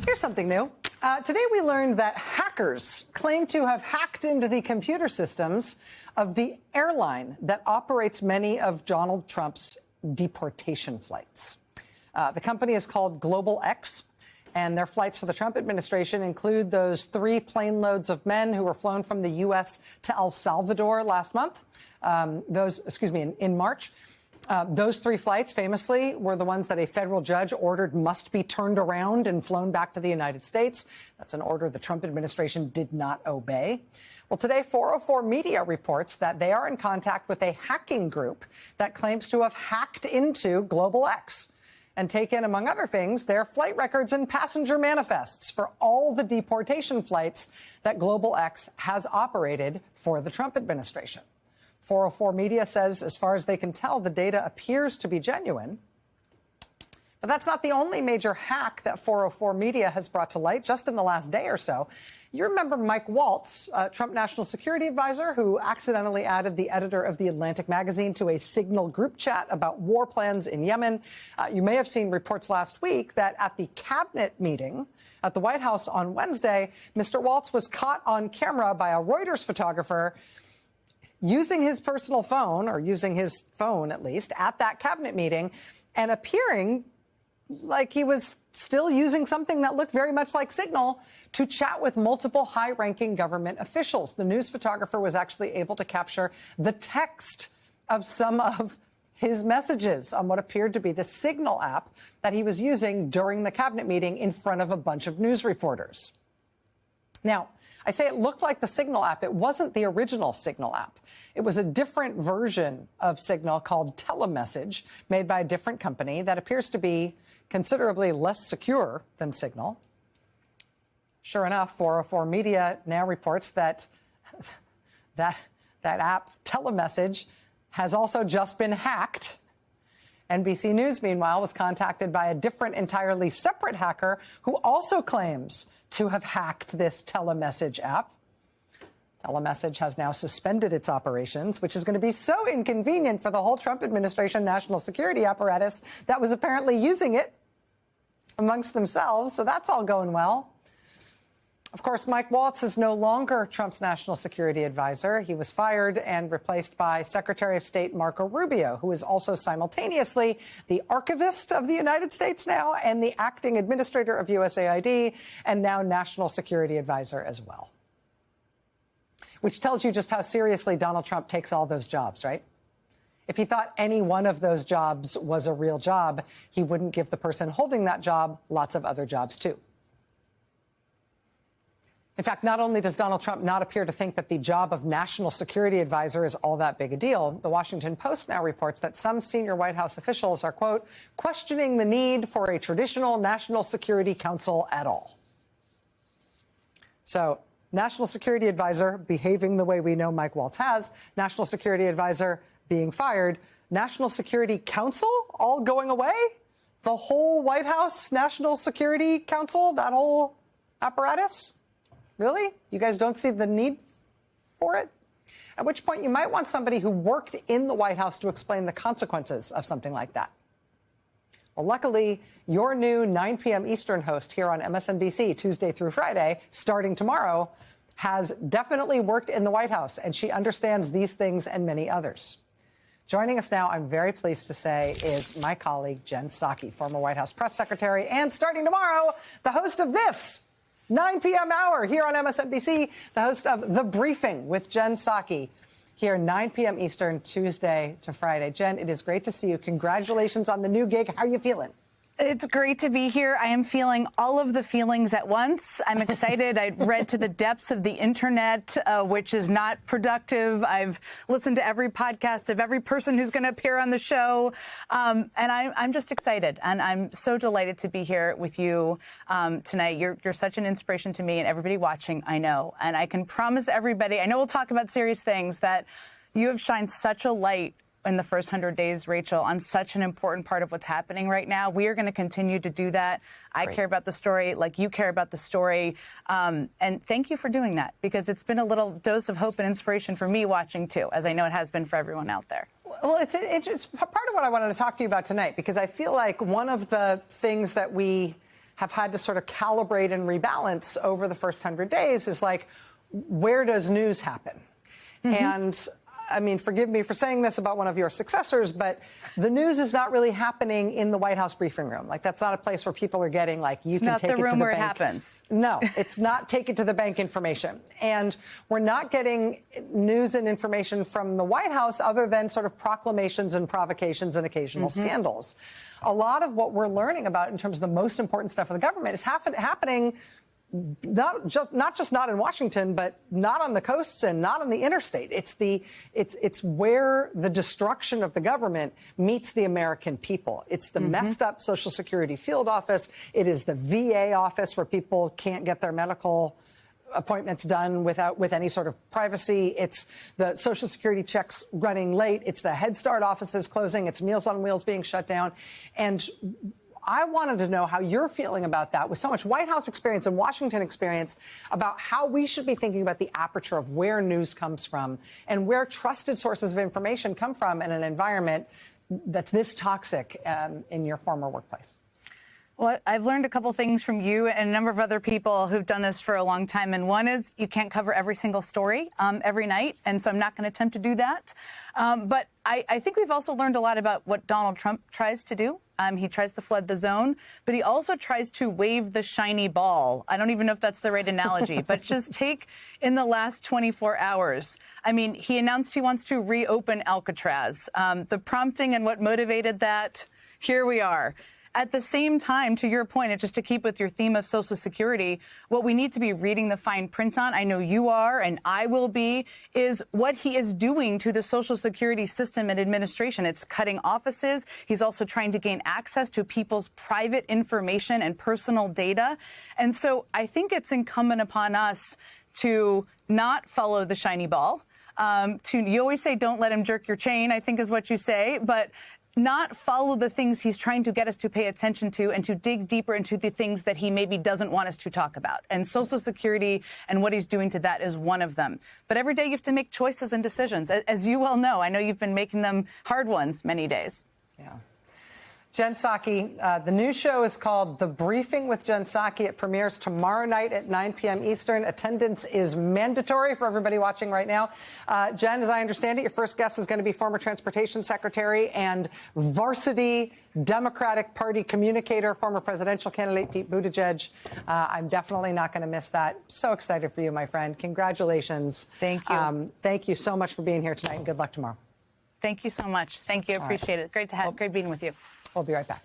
Here's something new. Today we learned that hackers claim to have hacked into the computer systems of the airline that operates many of Donald Trump's deportation flights. The company is called GlobalX, and their flights for the Trump administration include those 3 plane loads of men who were flown from the U.S. to El Salvador last month. In March. Those 3 flights, famously, were the ones that a federal judge ordered must be turned around and flown back to the United States. That's an order the Trump administration did not obey. Well, today, 404 Media reports that they are in contact with a hacking group that claims to have hacked into GlobalX and taken, among other things, their flight records and passenger manifests for all the deportation flights that GlobalX has operated for the Trump administration. 404 Media says, as far as they can tell, the data appears to be genuine. But that's not the only major hack that 404 Media has brought to light just in the last day or so. You remember Mike Waltz, Trump National Security Advisor, who accidentally added the editor of The Atlantic magazine to a Signal group chat about war plans in Yemen. You may have seen reports last week that at the cabinet meeting at the White House on Wednesday, Mr. Waltz was caught on camera by a Reuters photographer using his personal phone, or using his phone at least, at that cabinet meeting and appearing like he was still using something that looked very much like Signal to chat with multiple high-ranking government officials. The news photographer was actually able to capture the text of some of his messages on what appeared to be the Signal app that he was using during the cabinet meeting in front of a bunch of news reporters. Now, I say it looked like the Signal app. It wasn't the original Signal app. It was a different version of Signal called Telemessage, made by a different company that appears to be considerably less secure than Signal. Sure enough, 404 Media now reports that that app, Telemessage, has also just been hacked. NBC News, meanwhile, was contacted by a different, entirely separate hacker who also claims to have hacked this Telemessage app. Telemessage has now suspended its operations, which is going to be so inconvenient for the whole Trump administration national security apparatus that was apparently using it amongst themselves. So that's all going well. Of course, Mike Waltz is no longer Trump's national security advisor. He was fired and replaced by Secretary of State Marco Rubio, who is also simultaneously the archivist of the United States now and the acting administrator of USAID and now national security advisor as well. Which tells you just how seriously Donald Trump takes all those jobs, right? If he thought any one of those jobs was a real job, he wouldn't give the person holding that job lots of other jobs, too. In fact, not only does Donald Trump not appear to think that the job of national security advisor is all that big a deal, the Washington Post now reports that some senior White House officials are, quote, questioning the need for a traditional national security council at all. So, national security advisor behaving the way we know Mike Waltz has, national security advisor being fired, national security council all going away? The whole White House National Security Council, that whole apparatus? Really? You guys don't see the need for it? At which point you might want somebody who worked in the White House to explain the consequences of something like that. Well, luckily, your new 9 p.m. Eastern host here on MSNBC Tuesday through Friday, starting tomorrow, has definitely worked in the White House, and she understands these things and many others. Joining us now, I'm very pleased to say, is my colleague Jen Psaki, former White House press secretary, and starting tomorrow, the host of this 9 p.m. hour here on MSNBC, the host of The Briefing with Jen Psaki, here 9 p.m. Eastern, Tuesday to Friday. Jen, it is great to see you. Congratulations on the new gig. How are you feeling? It's great to be here. I am feeling all of the feelings at once. I'm excited. I read to the depths of the internet, which is not productive. I've listened to every podcast of every person who's going to appear on the show. And I'm just excited. And I'm so delighted to be here with you tonight. You're such an inspiration to me and everybody watching, I know. And I can promise everybody, I know we'll talk about serious things, that you have shined such a light in the first 100 days, Rachel, on such an important part of what's happening right now. We are going to continue to do that. I care about the story like you care about the story. And thank you for doing that, because it's been a little dose of hope and inspiration for me watching, too, as I know it has been for everyone out there. Well, it's part of what I wanted to talk to you about tonight, because I feel like one of the things that we have had to sort of calibrate and rebalance over the first 100 days is like, where does news happen? And I mean, forgive me for saying this about one of your successors, but the news is not really happening in the White House briefing room. Like, that's not a place where people are getting, like, you can take it to the bank. It's not the room where it happens. No, it's not take it to the bank information. And we're not getting news and information from the White House other than sort of proclamations and provocations and occasional scandals. A lot of what we're learning about in terms of the most important stuff of the government is happening not just not in Washington, but not on the coasts and not on the interstate. It's where the destruction of the government meets the American people. It's the messed up Social Security field office. It is the VA office where people can't get their medical appointments done with any sort of privacy. It's the Social Security checks running late. It's the Head Start offices closing. It's Meals on Wheels being shut down. And I wanted to know how you're feeling about that, with so much White House experience and Washington experience, about how we should be thinking about the aperture of where news comes from and where trusted sources of information come from in an environment that's this toxic in your former workplace. Well, I've learned a couple things from you and a number of other people who've done this for a long time. And one is you can't cover every single story every night. And so I'm not going to attempt to do that. But I think we've also learned a lot about what Donald Trump tries to do. He tries to flood the zone, but he also tries to wave the shiny ball. I don't even know if that's the right analogy, but just take in the last 24 hours. I mean, he announced he wants to reopen Alcatraz. The prompting and what motivated that, here we are. At the same time, to your point, and just to keep with your theme of Social Security, what we need to be reading the fine print on, I know you are and I will be, is what he is doing to the Social Security system and administration. It's cutting offices. He's also trying to gain access to people's private information and personal data. And so I think it's incumbent upon us to not follow the shiny ball. You always say, don't let him jerk your chain, I think is what you say, but not follow the things he's trying to get us to pay attention to and to dig deeper into the things that he maybe doesn't want us to talk about. And Social Security and what he's doing to that is one of them. But every day you have to make choices and decisions. As you well know, I know you've been making them hard ones many days. Yeah. Jen Psaki, the new show is called The Briefing with Jen Psaki. It premieres tomorrow night at 9 p.m. Eastern. Attendance is mandatory for everybody watching right now. Jen, as I understand it, your first guest is going to be former Transportation Secretary and varsity Democratic Party communicator, former presidential candidate Pete Buttigieg. I'm definitely not going to miss that. So excited for you, my friend. Congratulations. Thank you. Thank you so much for being here tonight, and good luck tomorrow. Thank you so much. Thank you. Appreciate it. Great being with you. We'll be right back.